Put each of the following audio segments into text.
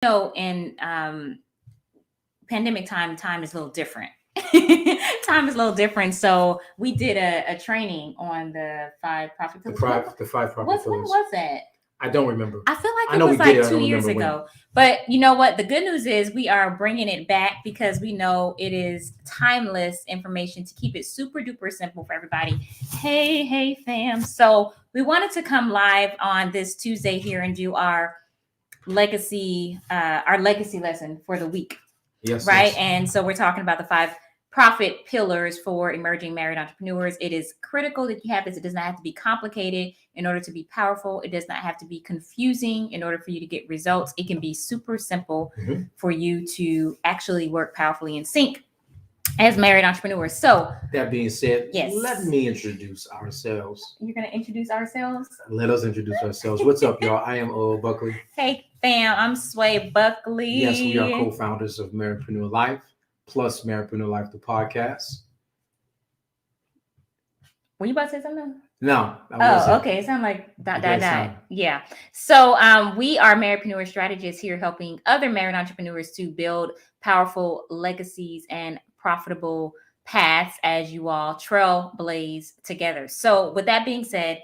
In pandemic time is a little different. Time is a little different. So we did a training on the 5 profit pillars. The 5 profit When pillars. was that? I don't remember. I feel like it was like 2 years ago. But you know what? The good news is we are bringing it back because we know it is timeless information to keep it super duper simple for everybody. Hey, fam. So we wanted to come live on this Tuesday here and do our legacy lesson for the week. Yes. Right. Yes. And so we're talking about the 5 profit pillars for emerging married entrepreneurs. It is critical that you have this. It does not have to be complicated in order to be powerful. It does not have to be confusing in order for you to get results. It can be super simple for you to actually work powerfully in sync as married entrepreneurs. So that being said, yes, let me introduce ourselves. You're going to introduce ourselves? Let us introduce ourselves. What's up, y'all? I am O. Buckley. Hey, fam. I'm Sway Buckley. Yes, we are co-founders of Marriedpreneur Life, plus Marriedpreneur Life, the podcast. Were you about to say something? No. Okay. It sounded like that. Yeah. So we are Marriedpreneur strategists here helping other married entrepreneurs to build powerful legacies and profitable paths as you all trailblaze together. So with that being said,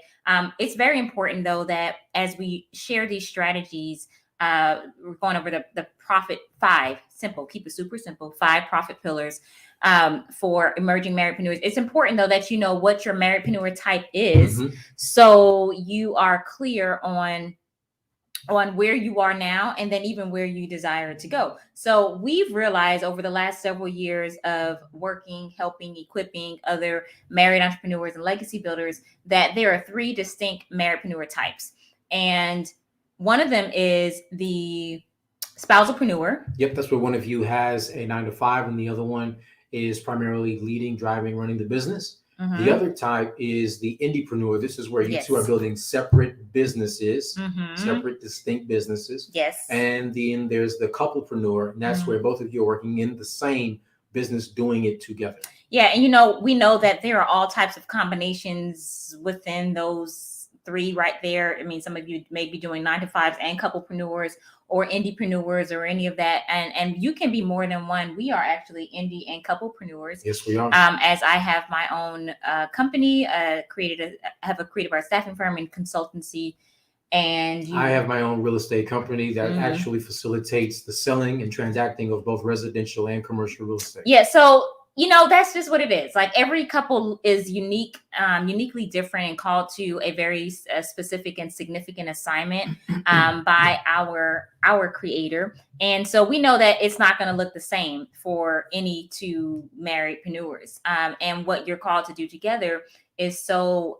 it's very important, though, that as we share these strategies, we're going over the profit 5, simple, keep it super simple, 5 profit pillars for emerging marriedpreneurs. It's important, though, that you know what your marriedpreneur type is, so you are clear on where you are now and then even where you desire to go. So we've realized over the last several years of working, helping, equipping other married entrepreneurs and legacy builders that there are 3 distinct marriedpreneur types. And one of them is the spousalpreneur. Yep, that's where one of you has a 9-to-5 and the other one is primarily leading, driving, running the business. The other type is the indiepreneur. This is where you two are building separate businesses, separate distinct businesses. Yes. And then there's the couplepreneur, and that's where both of you are working in the same business, doing it together. Yeah, and we know that there are all types of combinations within those 3 right there. I mean, some of you may be doing 9-to-5s and couplepreneurs or indiepreneurs or any of that. And you can be more than one. We are actually indie and couplepreneurs. Yes, we are. As I have my own company, have a creative art staffing firm and consultancy. And I have my own real estate company that actually facilitates the selling and transacting of both residential and commercial real estate. Yeah. So, that's just what it is. Like every couple is uniquely different and called to a very specific and significant assignment by our creator. And so we know that it's not going to look the same for any 2 marriedpreneurs. And what you're called to do together is so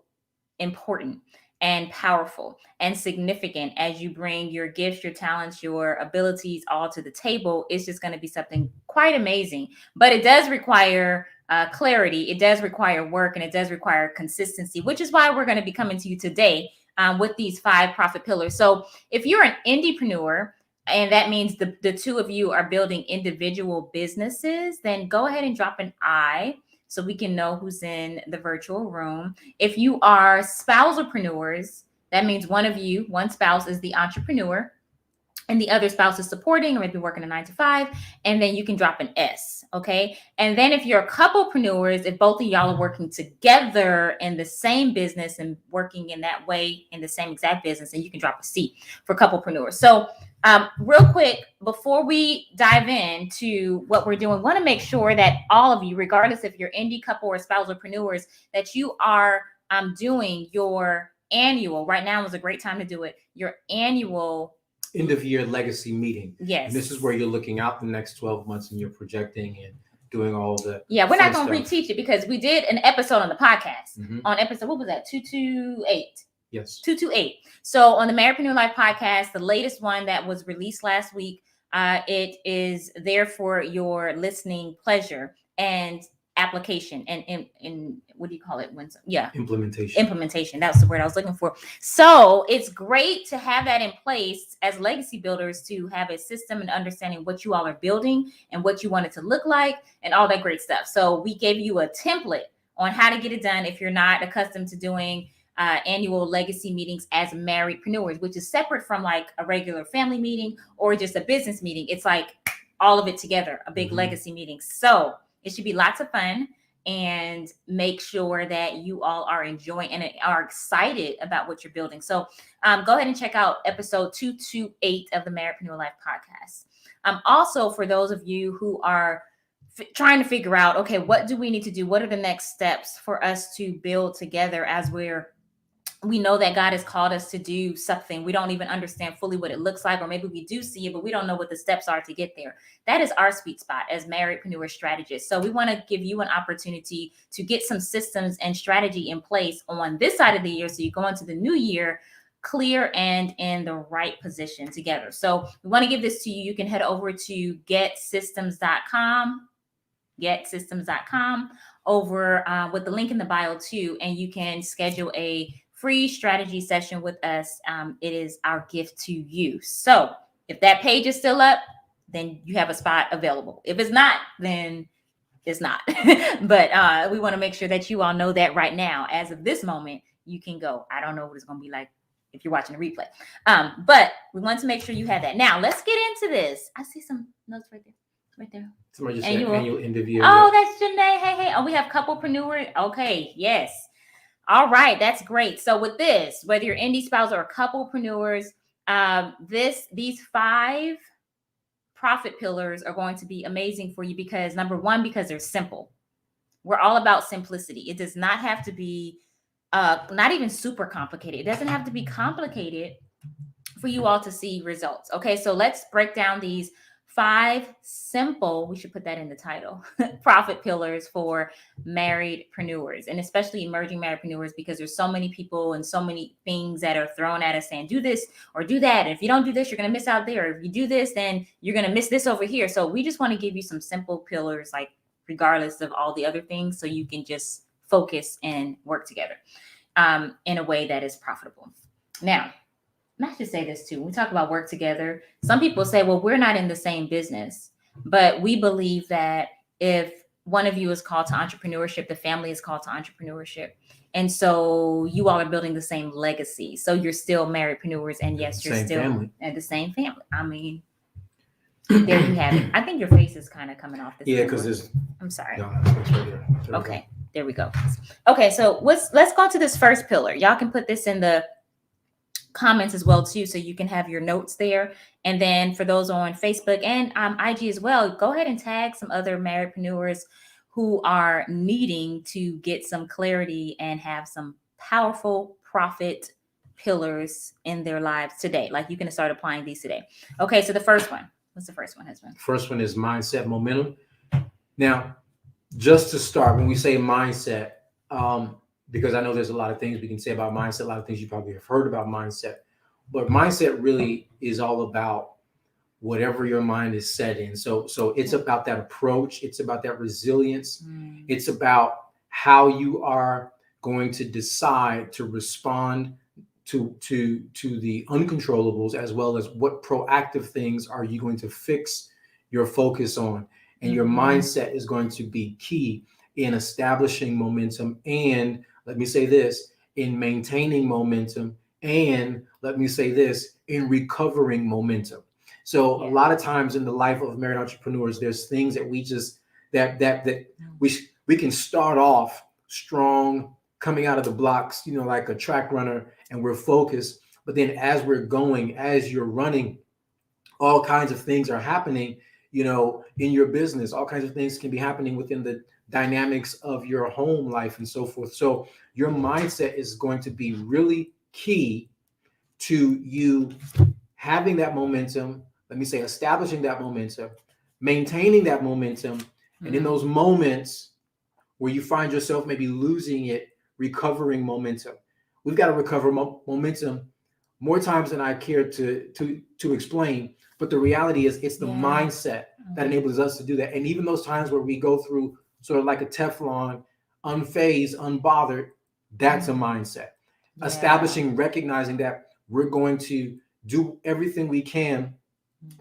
important and powerful and significant as you bring your gifts, your talents, your abilities all to the table. It's just going to be something quite amazing. But it does require clarity. It does require work, and it does require consistency, which is why we're going to be coming to you today with these 5 profit pillars. So if you're an indiepreneur, and that means the 2 of you are building individual businesses, then go ahead and drop an I so we can know who's in the virtual room. If you are spousalpreneurs, that means one spouse is the entrepreneur and the other spouse is supporting or maybe working a 9-to-5, and then you can drop an S, okay? And then if you're couplepreneurs, if both of y'all are working together in the same business and working in that way in the same exact business, and you can drop a C for couplepreneurs. So real quick, before we dive into what we're doing, want to make sure that all of you, regardless if you're indie couple or spousalpreneurs, that you are doing your annual, right now is a great time to do it, your annual end of year legacy meeting. Yes. And this is where you're looking out the next 12 months and you're projecting and doing all the we're not going to reteach it because we did an episode on the podcast on episode, what was that? 228. Yes. 228. So on the Marriedpreneur Life podcast, the latest one that was released last week, it is there for your listening pleasure and application and what do you call it? Implementation. That's the word I was looking for. So it's great to have that in place as legacy builders, to have a system and understanding what you all are building and what you want it to look like and all that great stuff. So we gave you a template on how to get it done if you're not accustomed to doing annual legacy meetings as Marriedpreneurs, which is separate from like a regular family meeting or just a business meeting. It's like all of it together, a big legacy meeting. So it should be lots of fun, and make sure that you all are enjoying and are excited about what you're building. So go ahead and check out episode 228 of the Marriedpreneur Life podcast. Also, for those of you who are trying to figure out, okay, what do we need to do? What are the next steps for us to build together as we know that God has called us to do something. We don't even understand fully what it looks like, or maybe we do see it, but we don't know what the steps are to get there. That is our sweet spot as Marriedpreneur strategists. So we want to give you an opportunity to get some systems and strategy in place on this side of the year, so you go into the new year clear and in the right position together. So we want to give this to you. You can head over to getsystems.com over with the link in the bio too, and you can schedule a free strategy session with us. It is our gift to you. So if that page is still up, then you have a spot available. If it's not, then it's not. But we want to make sure that you all know that right now, as of this moment, you can go. I don't know what it's going to be like if you're watching the replay. But we want to make sure you have that. Now let's get into this. I see some notes right there. Right there. Somebody just said annual end of year. Oh, that's Janae. Hey. Oh, we have couplepreneur. Okay, yes. All right, that's great. So with this, whether you're indie spouse or couplepreneurs, these 5 profit pillars are going to be amazing for you because number one, because they're simple. We're all about simplicity. It does not have to be not even super complicated. It doesn't have to be complicated for you all to see results. Okay, so let's break down these 5 simple, we should put that in the title, profit pillars for marriedpreneurs, and especially emerging marriedpreneurs, because there's so many people and so many things that are thrown at us saying, do this or do that. And if you don't do this, you're going to miss out there. If you do this, then you're going to miss this over here. So we just want to give you some simple pillars, like regardless of all the other things, so you can just focus and work together in a way that is profitable. Now, I should say this too. When we talk about work together, some people say, well, we're not in the same business, but we believe that if one of you is called to entrepreneurship, the family is called to entrepreneurship. And so you all are building the same legacy. So you're still marriedpreneurs, and yes, you're still at the same family. I mean, there you have it. I think your face is kind of coming off this. Yeah, because there's. I'm sorry. No, it's right there. Okay, there we go. Okay, so let's go to this first pillar. Y'all can put this in the comments as well too, so you can have your notes there. And then for those on Facebook and IG as well, go ahead and tag some other marriedpreneurs who are needing to get some clarity and have some powerful profit pillars in their lives today. Like, you can start applying these today. Okay, so the first one. What's the first one, husband? First one is mindset momentum. Now, just to start, when we say mindset, because I know there's a lot of things we can say about mindset, a lot of things you probably have heard about mindset, but mindset really is all about whatever your mind is set in. So it's about that approach. It's about that resilience. It's about how you are going to decide to respond to the uncontrollables, as well as what proactive things are you going to fix your focus on. And your mindset is going to be key in establishing momentum, and let me say this, in maintaining momentum, and let me say this, in recovering momentum. So a lot of times in the life of married entrepreneurs, there's things that we just that we can start off strong, coming out of the blocks, like a track runner, and we're focused. But then as we're going, as you're running, all kinds of things are happening, in your business. All kinds of things can be happening within the dynamics of your home life and so forth. So your mindset is going to be really key to you having that momentum. Let me say, establishing that momentum, maintaining that momentum, and in those moments where you find yourself maybe losing it, recovering momentum. We've got to recover momentum more times than I care to explain. But the reality is, it's the mindset that enables us to do that. And even those times where we go through sort of like a Teflon, unfazed, unbothered, that's a mindset. Establishing, recognizing that we're going to do everything we can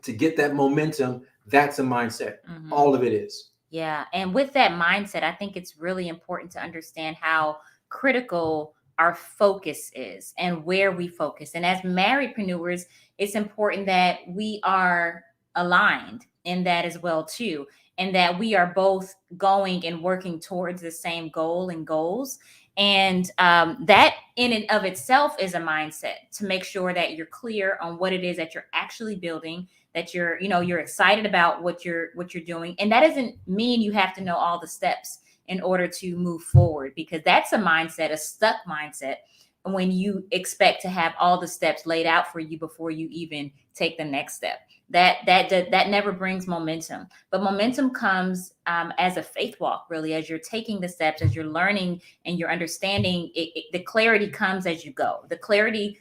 to get that momentum, that's a mindset. All of it is. Yeah. And with that mindset, I think it's really important to understand how critical our focus is and where we focus. And as marriedpreneurs, it's important that we are aligned in that as well too, and that we are both going and working towards the same goal and goals. And that in and of itself is a mindset to make sure that you're clear on what it is that you're actually building, that you're excited about what you're doing. And that doesn't mean you have to know all the steps in order to move forward, because that's a mindset, a stuck mindset, when you expect to have all the steps laid out for you before you even take the next step. That never brings momentum. But momentum comes as a faith walk, really, as you're taking the steps, as you're learning and you're understanding. The clarity comes as you go. The clarity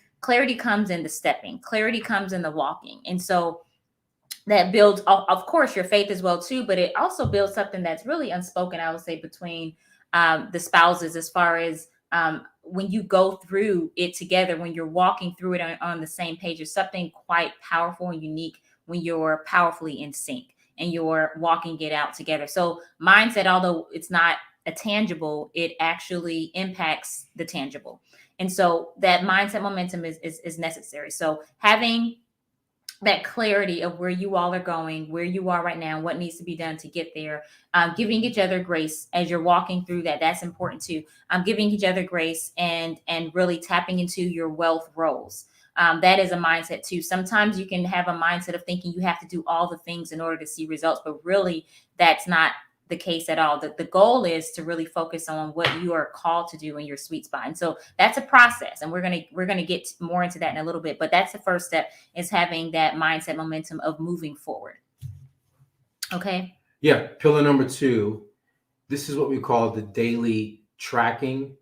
comes in the stepping. Clarity comes in the walking. And so that builds, of course, your faith as well too, but it also builds something that's really unspoken, I would say, between the spouses, as far as when you go through it together, when you're walking through it on the same page. There's something quite powerful and unique when you're powerfully in sync and you're walking it out together. So mindset, although it's not a tangible, it actually impacts the tangible. And so that mindset momentum is necessary. So having that clarity of where you all are going, where you are right now, what needs to be done to get there, giving each other grace as you're walking through that. That's important too. Giving each other grace and really tapping into your wealth roles. That is a mindset too. Sometimes you can have a mindset of thinking you have to do all the things in order to see results, but really that's not the case at all. The goal is to really focus on what you are called to do in your sweet spot. And so that's a process. And we're going to get more into that in a little bit, but that's the first step, is having that mindset momentum of moving forward. Okay. Yeah. Pillar number 2, this is what we call the daily tracking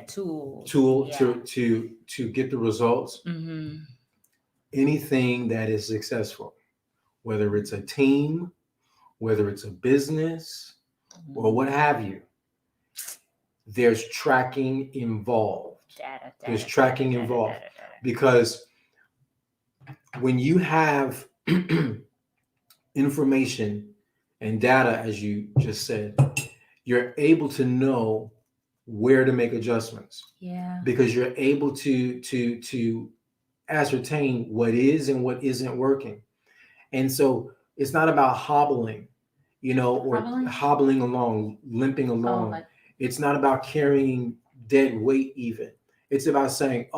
tool to get the results. Mm-hmm. Anything that is successful, whether it's a team, whether it's a business or what have you, there's tracking involved. There's tracking involved. Because when you have information and data, as you just said, you're able to know where to make adjustments. Yeah. Because you're able to ascertain what is and what isn't working. And so it's not about hobbling, or hobbling along, limping along. It's not about carrying dead weight even. It's about saying,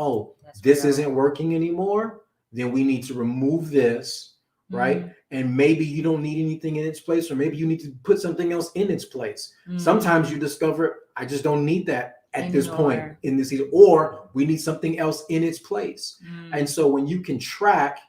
this isn't working anymore. Then we need to remove this, right? Mm-hmm. And maybe you don't need anything in its place, or maybe you need to put something else in its place. Mm-hmm. Sometimes you discover, I just don't need that at this point in this season, or we need something else in its place. Mm-hmm. And so when you can track,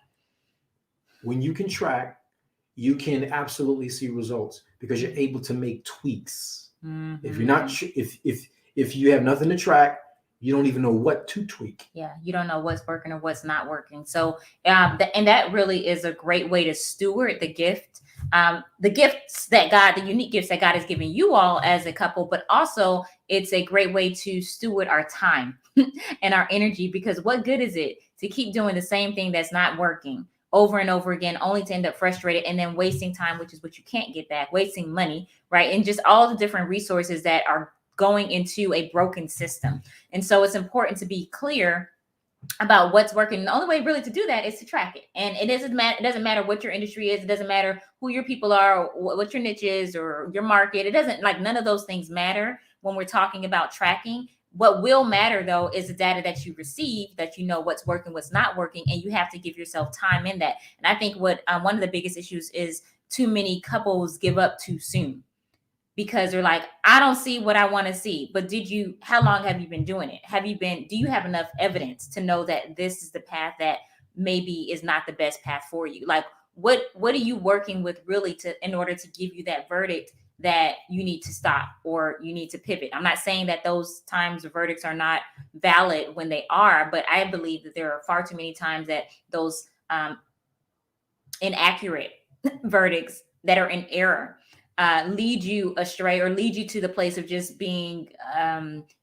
you can absolutely see results, because you're able to make tweaks. Mm-hmm. If you're not, if you have nothing to track, you don't even know what to tweak. Yeah, you don't know what's working or what's not working. So, and that really is a great way to steward the gift, the gifts that God, the unique gifts that God has given you all as a couple, but also it's a great way to steward our time and our energy, because what good is it to keep doing the same thing that's not working over and over again, only to end up frustrated and then wasting time, which is what you can't get back, wasting money, right? And just all the different resources that are going into a broken system. And so it's important to be clear about what's working. The only way really to do that is to track it. And it doesn't matter what your industry is. It doesn't matter who your people are, or what your niche is, or your market. It doesn't, none of those things matter when we're talking about tracking. What will matter, though, is the data that you receive, that you know what's working, what's not working, and you have to give yourself time in that. And I think what one of the biggest issues is too many couples give up too soon, because they're like, I don't see what I want to see. But how long have you been doing it? Do you have enough evidence to know that this is the path that maybe is not the best path for you? Like, what are you working with really in order to give you that verdict that you need to stop or you need to pivot? I'm not saying that those times the verdicts are not valid when they are, but I believe that there are far too many times that those inaccurate verdicts that are in error lead you astray, or lead you to the place of just being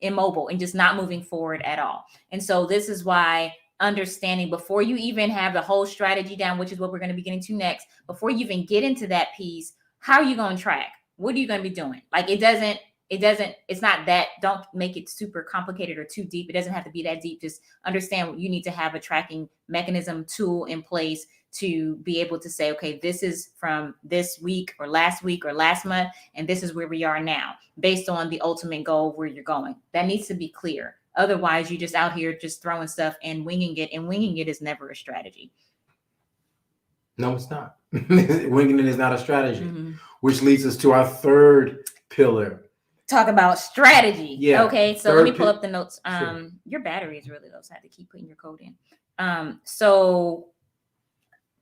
immobile and just not moving forward at all. And so this is why understanding, before you even have the whole strategy down, which is what we're going to be getting to next, before you even get into that piece, how are you going to track? What are you going to be doing? Like, it it's not that, don't make it super complicated or too deep. It doesn't have to be that deep. Just understand you need to have a tracking mechanism tool in place to be able to say, okay, this is from this week or last month, and this is where we are now based on the ultimate goal where you're going. That needs to be clear. Otherwise, you're just out here just throwing stuff and winging it, and winging it is never a strategy. No, it's not. Winging it is not a strategy, which leads us to our third pillar. Talk about strategy. Yeah. Okay, so let me pull up the notes. Sure. Your battery is really low, so I have to keep putting your code in. So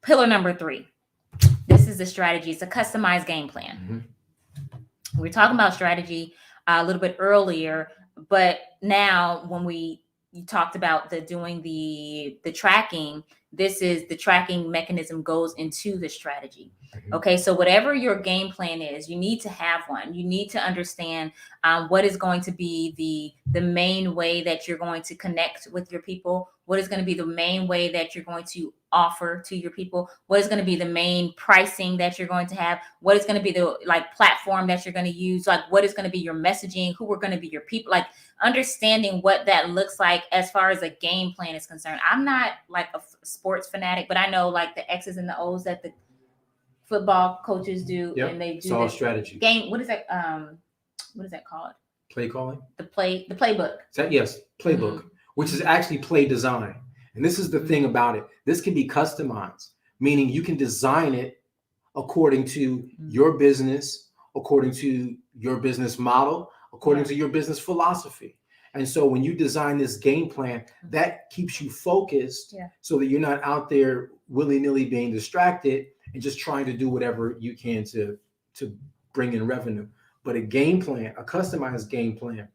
pillar number 3. This is the strategy. It's a customized game plan. We were talking about strategy a little bit earlier, but now when you talked about doing the tracking, this is the tracking mechanism goes into the strategy. Okay, so whatever your game plan is, you need to have one. You need to understand what is going to be the main way that you're going to connect with your people. What is going to be the main way that you're going to offer to your people? What is going to be the main pricing that you're going to have? What is going to be the platform that you're going to use? What is going to be your messaging? Who are going to be your people? Understanding what that looks like as far as a game plan is concerned. I'm not a sports fanatic, but I know the X's and the O's that the football coaches do, and they do it's all strategy. Game. What is that? What is that called? Play calling. The playbook. Yes, playbook, which is actually play design. And this is the thing about it. This can be customized, meaning you can design it according to your business, according to your business model, according to your business philosophy. And so when you design this game plan, that keeps you focused so that you're not out there willy-nilly being distracted and just trying to do whatever you can to bring in revenue. But a game plan, a customized game plan,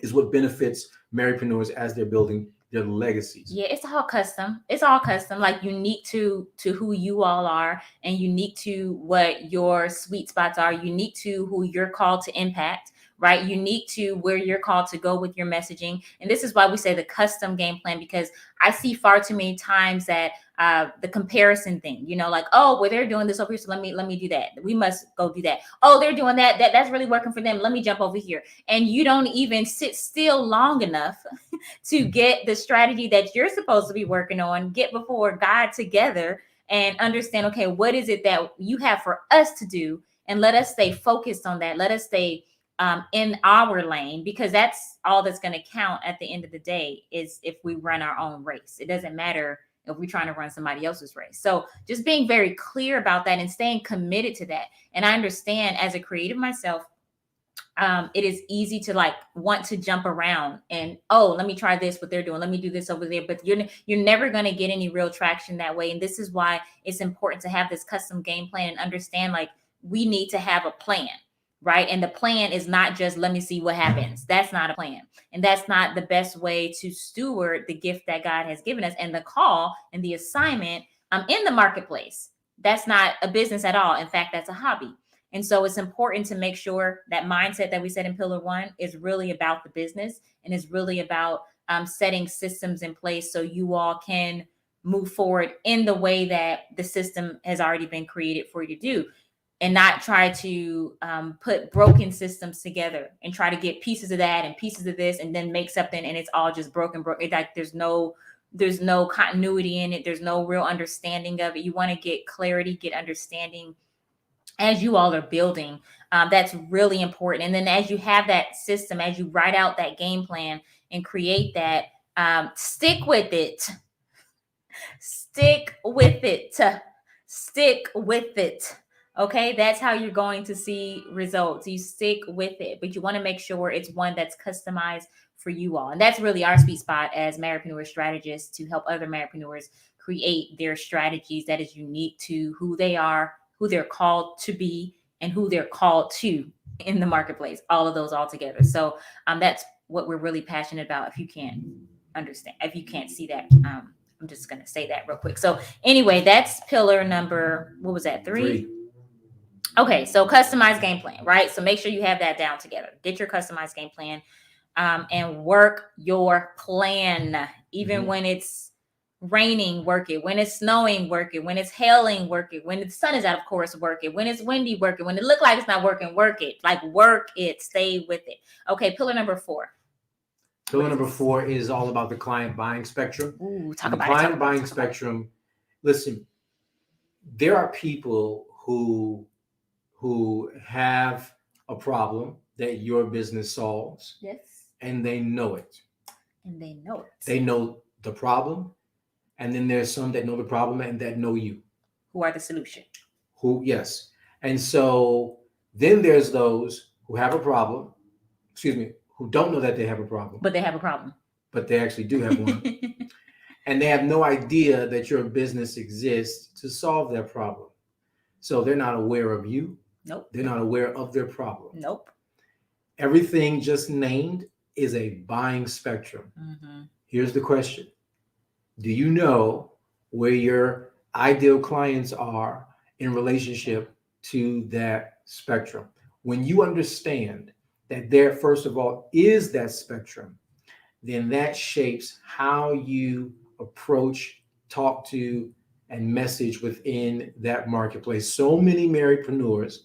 is what benefits Marriedpreneurs as they're building their legacies. Yeah, it's all custom. It's all custom, unique to who you all are, and unique to what your sweet spots are, unique to who you're called to impact, right? Unique to where you're called to go with your messaging. And this is why we say the custom game plan, because I see far too many times that the comparison thing, oh, well, they're doing this over here, so let me do that. We must go do that. Oh, they're doing that. That's really working for them. Let me jump over here. And you don't even sit still long enough to get the strategy that you're supposed to be working on, get before God together and understand, okay, what is it that you have for us to do? And let us stay focused on that. Let us stay in our lane, because that's all that's going to count at the end of the day, is if we run our own race. It doesn't matter if we're trying to run somebody else's race. So just being very clear about that and staying committed to that. And I understand, as a creative myself, it is easy to want to jump around and, oh, let me try this, what they're doing. Let me do this over there. But you're never going to get any real traction that way. And this is why it's important to have this custom game plan and understand, we need to have a plan. Right. And the plan is not just let me see what happens. That's not a plan. And that's not the best way to steward the gift that God has given us, and the call and the assignment in the marketplace. That's not a business at all. In fact, that's a hobby. And so it's important to make sure that mindset that we said in pillar 1 is really about the business, and is really about setting systems in place so you all can move forward in the way that the system has already been created for you to do. And not try to put broken systems together and try to get pieces of that and pieces of this and then make something and it's all just broken. There's no continuity in it. There's no real understanding of it. You want to get clarity, get understanding as you all are building. That's really important. And then as you have that system, as you write out that game plan and create that, stick with it. Stick with it. Stick with it. Okay, that's how you're going to see results. You stick with it, but you want to make sure it's one that's customized for you all. And that's really our sweet spot as Marriedpreneur strategists, to help other Marriedpreneurs create their strategies that is unique to who they are, who they're called to be, and who they're called to in the marketplace. All of those all together. So that's what we're really passionate about. If you can't understand, if you can't see that, I'm just going to say that real quick. So anyway, that's pillar number, what was that, 3? Okay, so customized game plan, right? So make sure you have that down together. Get your customized game plan and work your plan, even when it's raining, work it. When it's snowing, work it. When it's hailing, work it. When the sun is out, of course, work it. When it's windy, work it. When it look like it's not working, work it. Like work it, stay with it. Okay, pillar number 4. Pillar number 4 is all about the client buying spectrum. Ooh, the client buying spectrum. Listen, there are people who have a problem that your business solves. Yes. And they know it. They know the problem. And then there's some that know the problem and that know you. Who are the solution. Yes. And so then there's those who have a problem, who don't know that they have a problem. But they have a problem. But they actually do have one. And they have no idea that your business exists to solve their problem. So they're not aware of you. Nope. They're not aware of their problem. Nope. Everything just named is a buying spectrum. Mm-hmm. Here's the question. Do you know where your ideal clients are in relationship to that spectrum? When you understand that there, first of all, is that spectrum, then that shapes how you approach, talk to, and message within that marketplace. So many marriedpreneurs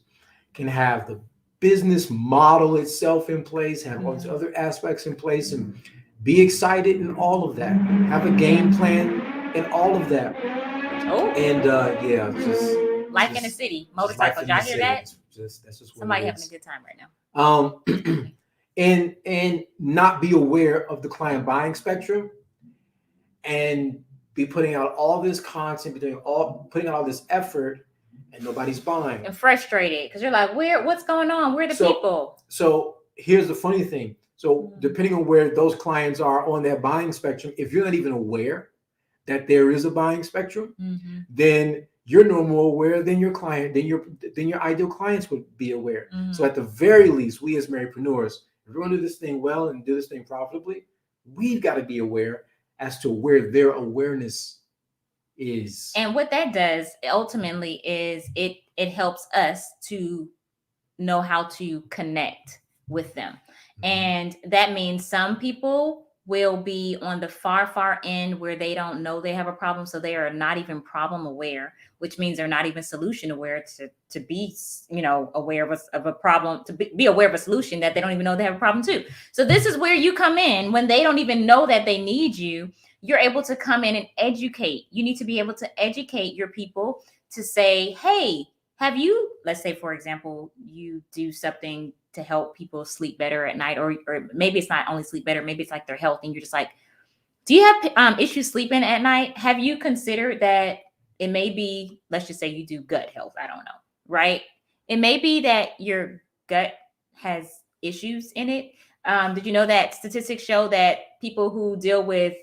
can have the business model itself in place, have all these other aspects in place, and be excited in all of that. Have a game plan in all of that. Oh, and just life in the city, motorcycle. Y'all hear that? That's just somebody having a good time right now. And not be aware of the client buying spectrum, and be putting out all this content, putting out all this effort, and nobody's buying. And frustrated because you're like, what's going on? Where are the people? So here's the funny thing. So depending on where those clients are on that buying spectrum, if you're not even aware that there is a buying spectrum, then you're no more aware than your client, than your ideal clients would be aware. So at the very least, we as marriedpreneurs, if we're going to do this thing well and do this thing profitably, we've got to be aware as to where their awareness is. And what that does ultimately is it helps us to know how to connect with them. And that means some people will be on the far end where they don't know they have a problem. So they are not even problem aware, which means they're not even solution aware to be, aware of a problem, to be aware of a solution that they don't even know they have a problem too. So this is where you come in when they don't even know that they need you. You're able to come in and educate. You need to be able to educate your people to say, hey, have you, let's say, for example, you do something to help people sleep better at night, or maybe it's not only sleep better, maybe it's like their health, and you're just like, do you have issues sleeping at night? Have you considered that it may be, let's just say you do gut health, I don't know, right? It may be that your gut has issues in it. Did you know that statistics show that people who deal with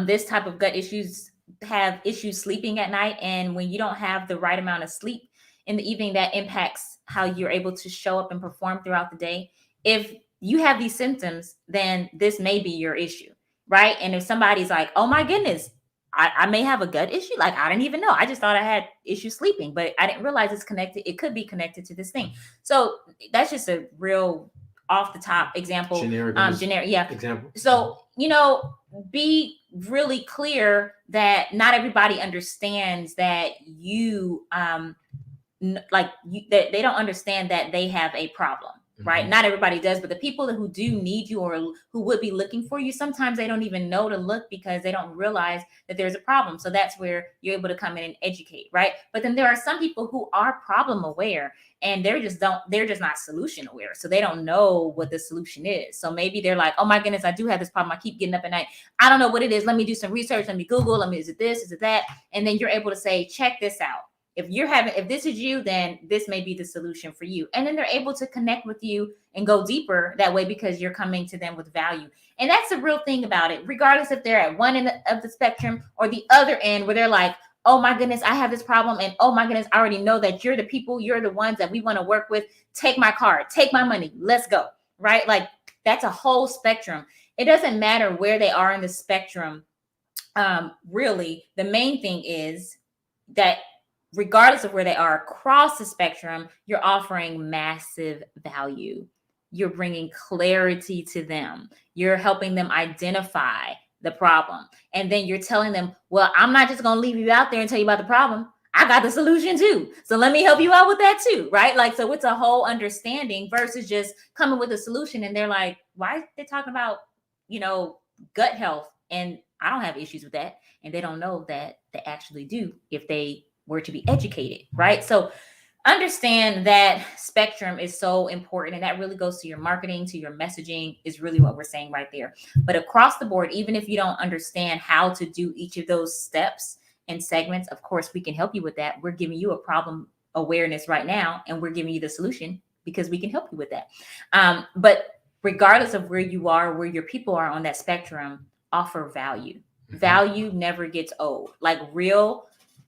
this type of gut issues have issues sleeping at night? And when you don't have the right amount of sleep in the evening, that impacts how you're able to show up and perform throughout the day. If you have these symptoms, then this may be your issue, right? And if somebody's like, oh my goodness, I may have a gut issue. Like, I didn't even know. I just thought I had issues sleeping, but I didn't realize it's connected. It could be connected to this thing. So that's just a real off the top example. Generic, yeah. Example. So, be really clear that not everybody understands that that they don't understand that they have a problem, right? Not everybody does, but the people who do need you or who would be looking for you, sometimes they don't even know to look because they don't realize that there's a problem. So that's where you're able to come in and educate, right? But then there are some people who are problem aware and they're just not solution aware. So they don't know what the solution is. So maybe they're like, oh my goodness, I do have this problem. I keep getting up at night. I don't know what it is. Let me do some research. Let me Google. Is it this? Is it that? And then you're able to say, check this out. If this is you, then this may be the solution for you. And then they're able to connect with you and go deeper that way because you're coming to them with value. And that's the real thing about it, regardless if they're at one end of the spectrum or the other end where they're like, oh my goodness, I have this problem. And oh my goodness, I already know that you're the ones that we want to work with. Take my card, take my money, let's go, right? Like that's a whole spectrum. It doesn't matter where they are in the spectrum. Really, the main thing is that regardless of where they are across the spectrum, you're offering massive value. You're bringing clarity to them. You're helping them identify the problem. And then you're telling them, well, I'm not just going to leave you out there and tell you about the problem. I got the solution too. So let me help you out with that too. Right. Like, so it's a whole understanding versus just coming with a solution. And they're like, why are they talking about, gut health? And I don't have issues with that. And they don't know that they actually do if they were to be educated. Right. So understand that spectrum is so important, and that really goes to your marketing, to your messaging, is really what we're saying right there. But across the board, even if you don't understand how to do each of those steps and segments, of course, we can help you with that. We're giving you a problem awareness right now, and we're giving you the solution because we can help you with that. But regardless of where you are, where your people are on that spectrum, offer value. Value never gets old. Like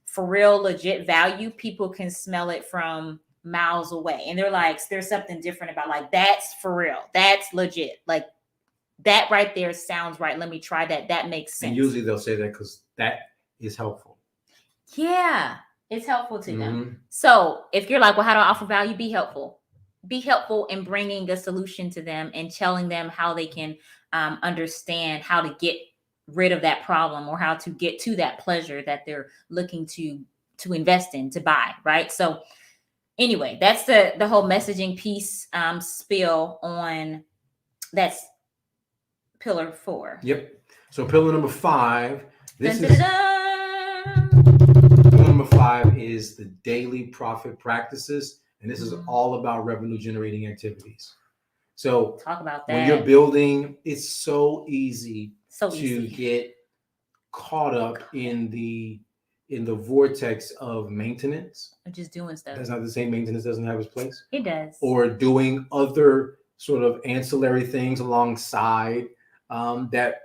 for real, legit value, people can smell it from miles away. And they're like, there's something different about, like, that's for real. That's legit. Like, that right there sounds right. Let me try that. That makes sense. And usually they'll say that because that is helpful. Yeah, it's helpful to them. So if you're like, well, how do I offer value? Be helpful. Be helpful in bringing a solution to them and telling them how they can understand how to get rid of that problem, or how to get to that pleasure that they're looking to invest in, to buy. Right. So anyway, that's the whole messaging piece spill on that's pillar 4. Yep. So pillar number 5, pillar number 5 is the daily profit practices. And this is all about revenue generating activities. So talk about that. When you're building, it's so easy to get caught up in the vortex of maintenance. Or just doing stuff. That's not the same. Maintenance doesn't have its place. It does. Or doing other sort of ancillary things alongside that,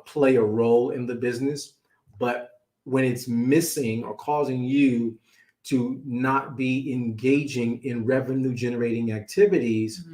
play a role in the business. But when it's missing or causing you to not be engaging in revenue generating activities,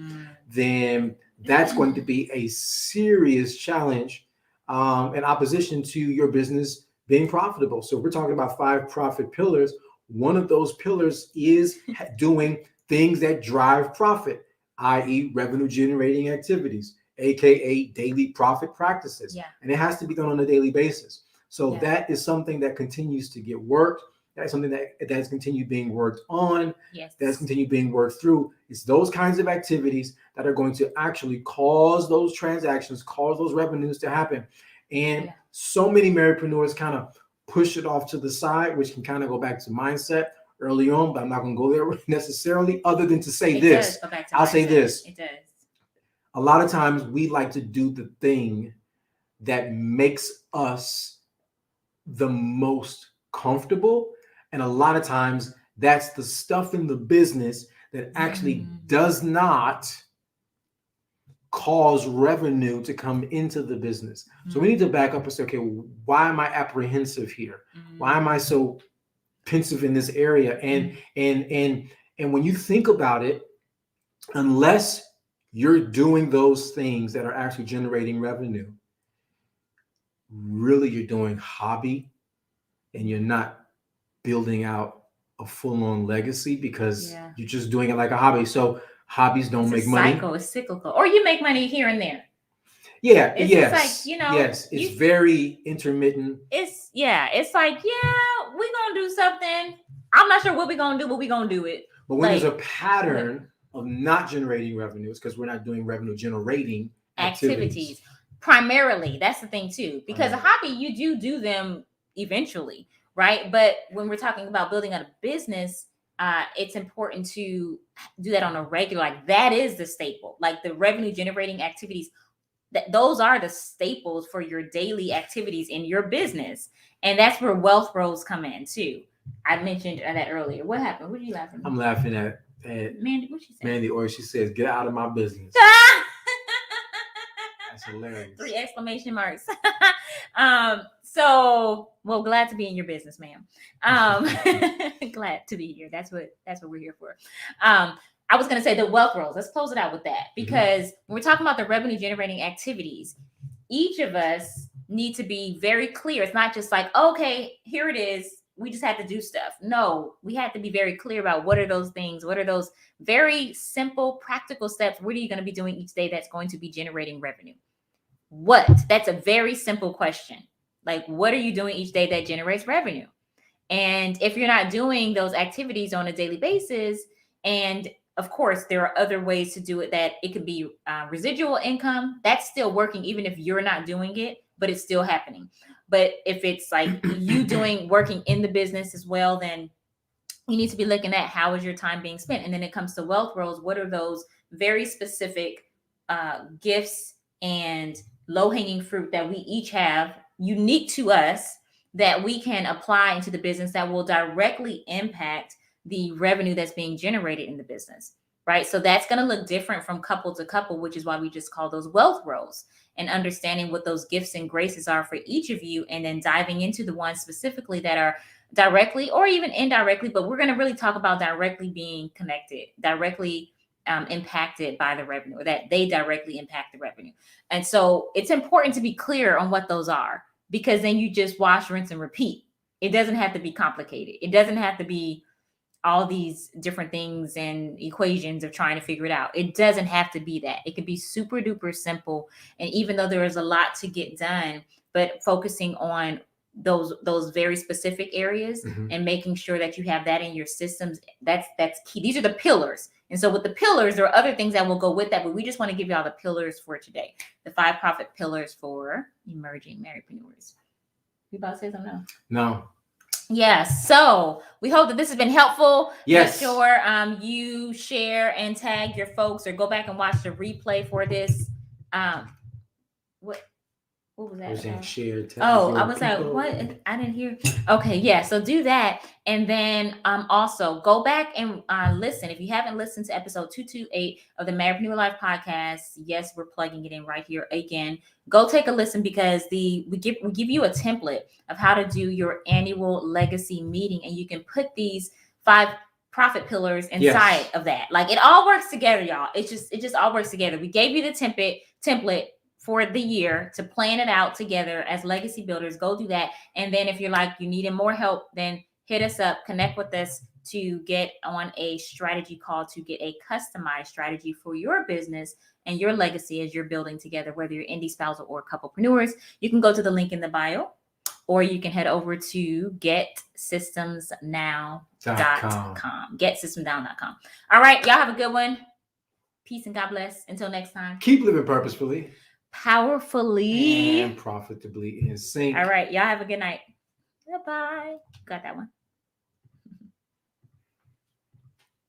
then that's going to be a serious challenge in opposition to your business being profitable. So we're talking about 5 profit pillars. One of those pillars is doing things that drive profit, i.e. revenue generating activities, aka daily profit practices. Yeah. And it has to be done on a daily basis. So that is something that continues to get worked. That's something that has continued being worked on. Yes. That's continued being worked through. It's those kinds of activities that are going to actually cause those transactions, cause those revenues to happen. And so many marriedpreneurs kind of push it off to the side, which can kind of go back to mindset early on, but I'm not going to go there necessarily, other than to say this. I'll say this. It does. A lot of times we like to do the thing that makes us the most comfortable. And a lot of times that's the stuff in the business that actually does not cause revenue to come into the business. So we need to back up and say, okay, why am I apprehensive here? Why am I so pensive in this area? And when you think about it, unless you're doing those things that are actually generating revenue, really you're doing hobby, and you're not building out a full-on legacy, because you're just doing it like a hobby. So hobbies don't make money. It's cyclical. Or you make money here and there. Yeah. It's yes. Like, yes. It's very intermittent. It's like, we're going to do something. I'm not sure what we're going to do, but we're going to do it. But when there's a pattern of not generating revenue, it's because we're not doing revenue generating activities. Primarily. That's the thing too, because a hobby, you do them eventually. Right. But when we're talking about building out a business, it's important to do that on a regular, like that is the staple, like the revenue generating activities, those are the staples for your daily activities in your business. And that's where wealth roles come in too. I mentioned that earlier. What happened? What are you laughing at? I'm laughing at Mandy. What she said? Mandy, or she says, "Get out of my business." That's hilarious. 3 exclamation marks. So, well, glad to be in your business, ma'am. Glad to be here. That's what we're here for. I was going to say the wealth roles. Let's close it out with that, because when we're talking about the revenue generating activities, each of us need to be very clear. It's not just like, okay, here it is. We just have to do stuff. No, we have to be very clear about what are those things? What are those very simple, practical steps? What are you going to be doing each day that's going to be generating revenue? What? That's a very simple question. Like, what are you doing each day that generates revenue? And if you're not doing those activities on a daily basis, and of course, there are other ways to do it, that it could be residual income. That's still working, even if you're not doing it, but it's still happening. But if it's like you working in the business as well, then you need to be looking at how is your time being spent. And then it comes to wealth roles. What are those very specific gifts and low-hanging fruit that we each have unique to us that we can apply into the business that will directly impact the revenue that's being generated in the business, right? So that's going to look different from couple to couple, which is why we just call those wealth roles, and understanding what those gifts and graces are for each of you, and then diving into the ones specifically that are directly or even indirectly, but we're going to really talk about directly being connected, directly impacted by the revenue, or that they directly impact the revenue. And so it's important to be clear on what those are, because then you just wash, rinse, and repeat. It doesn't have to be complicated. It doesn't have to be all these different things and equations of trying to figure it out. It doesn't have to be that. It can be super duper simple. And even though there is a lot to get done, but focusing on those very specific areas and making sure that you have that in your systems, that's key. These are the pillars. And so with the pillars, there are other things that will go with that, but we just want to give y'all the pillars for today. The 5 profit pillars for emerging marriedpreneurs. You about to say something else? No. Yeah, so we hope that this has been helpful. Yes. Make sure you share and tag your folks, or go back and watch the replay for this. What was that? I was like, what? I didn't hear. Okay, yeah. So do that, and then also go back and listen. If you haven't listened to episode 228 of the Marriedpreneur Life podcast, yes, we're plugging it in right here again. Go take a listen, because we give you a template of how to do your annual legacy meeting, and you can put these 5 profit pillars inside of that. Like, it all works together, y'all. It just all works together. We gave you the template for the year to plan it out together as legacy builders. Go do that. And then if you're like, you needed more help, then hit us up, connect with us to get on a strategy call to get a customized strategy for your business and your legacy as you're building together, whether you're indie, spousal, or couplepreneurs. You can go to the link in the bio, or you can head over to GetSystemsNow.com. GetSystemsNow.com. All right, y'all have a good one. Peace and God bless. Until next time. Keep living purposefully, powerfully, and profitably in sync. All right, y'all have a good night. Bye-bye. Got that one.